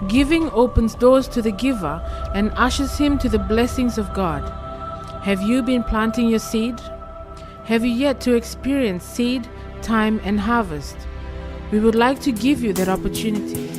Giving opens doors to the giver and ushers him to the blessings of God. Have you been planting your seed? Have you yet to experience seed, time, and harvest? We would like to give you that opportunity.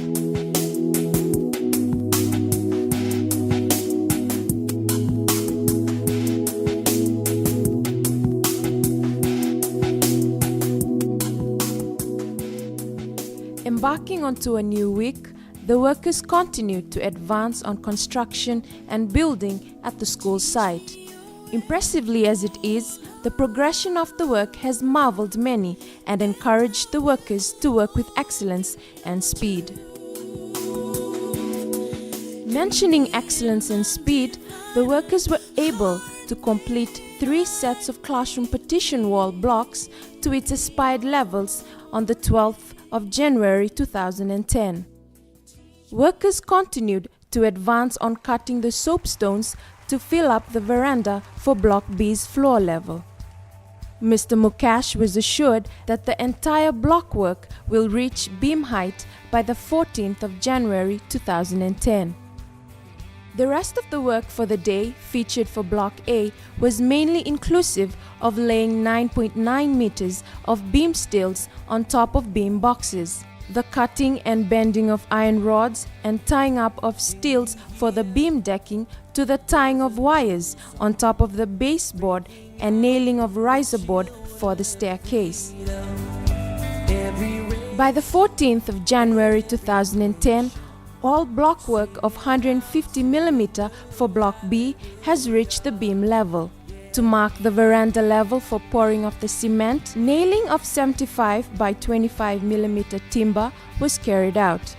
Embarking onto a new week, the workers continued to advance on construction and building at the school site. Impressively as it is, the progression of the work has marveled many and encouraged the workers to work with excellence and speed. Mentioning excellence and speed, the workers were able to complete 3 sets of classroom partition wall blocks to its aspired levels on the 12th of January 2010. Workers continued to advance on cutting the soapstones to fill up the veranda for Block B's floor level. Mr. Mukesh was assured that the entire block work will reach beam height by the 14th of January 2010. The rest of the work for the day featured for Block A was mainly inclusive of laying 9.9 meters of beam stills on top of beam boxes, the cutting and bending of iron rods and tying up of stills for the beam decking to the tying of wires on top of the baseboard and nailing of riser board for the staircase. By the 14th of January 2010, all block work of 150 mm for Block B has reached the beam level. To mark the veranda level for pouring of the cement, nailing of 75 by 25 mm timber was carried out.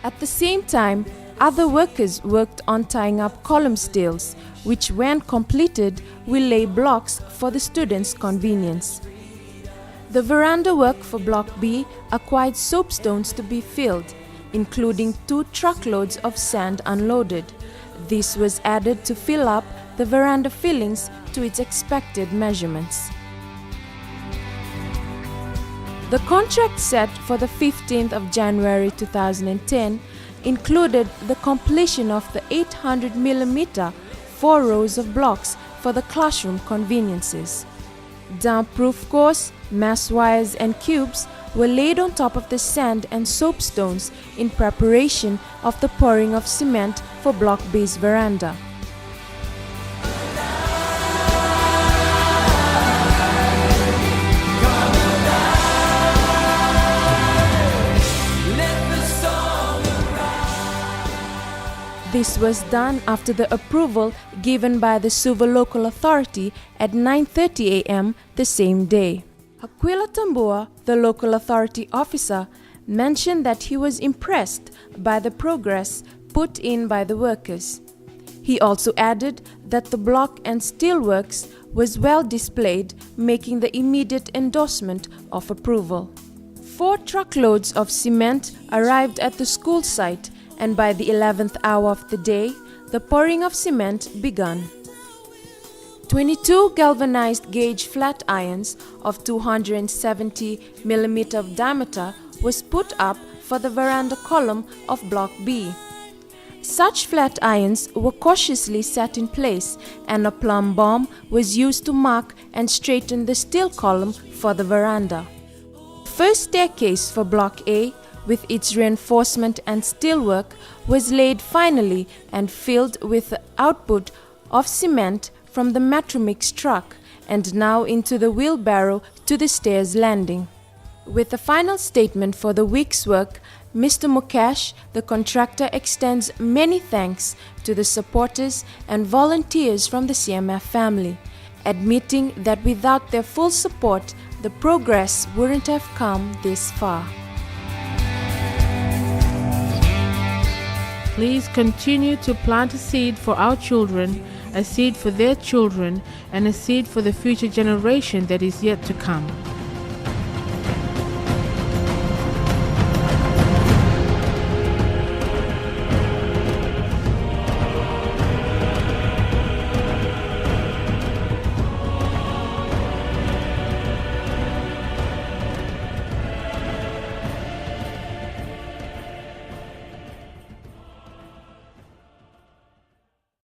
At the same time, other workers worked on tying up column stills, which when completed will lay blocks for the students' convenience. The veranda work for Block B acquired soapstones to be filled, including 2 truckloads of sand unloaded. This was added to fill up the veranda fillings to its expected measurements. The contract set for the 15th of January 2010 included the completion of the 800 mm 4 rows of blocks for the classroom conveniences. Damp-proof course, mass wires and cubes were laid on top of the sand and soapstones in preparation of the pouring of cement for Block B's veranda. This was done after the approval given by the Suva local authority at 9:30 a.m. the same day. Aquila Tambua, the local authority officer, mentioned that he was impressed by the progress put in by the workers. He also added that the block and steelworks was well displayed, making the immediate endorsement of approval. 4 truckloads of cement arrived at the school site, and by the 11th hour of the day, the pouring of cement began. 22 galvanized gauge flat irons of 270 mm of diameter was put up for the veranda column of Block B. Such flat irons were cautiously set in place, and a plumb bomb was used to mark and straighten the steel column for the veranda. First staircase for Block A, with its reinforcement and steelwork, was laid finally and filled with the output of cement from the Matromix truck and now into the wheelbarrow to the stairs landing. With the final statement for the week's work, Mr. Mukesh, the contractor, extends many thanks to the supporters and volunteers from the CMF family, admitting that without their full support, the progress wouldn't have come this far. Please continue to plant a seed for our children, a seed for their children, and a seed for the future generation that is yet to come.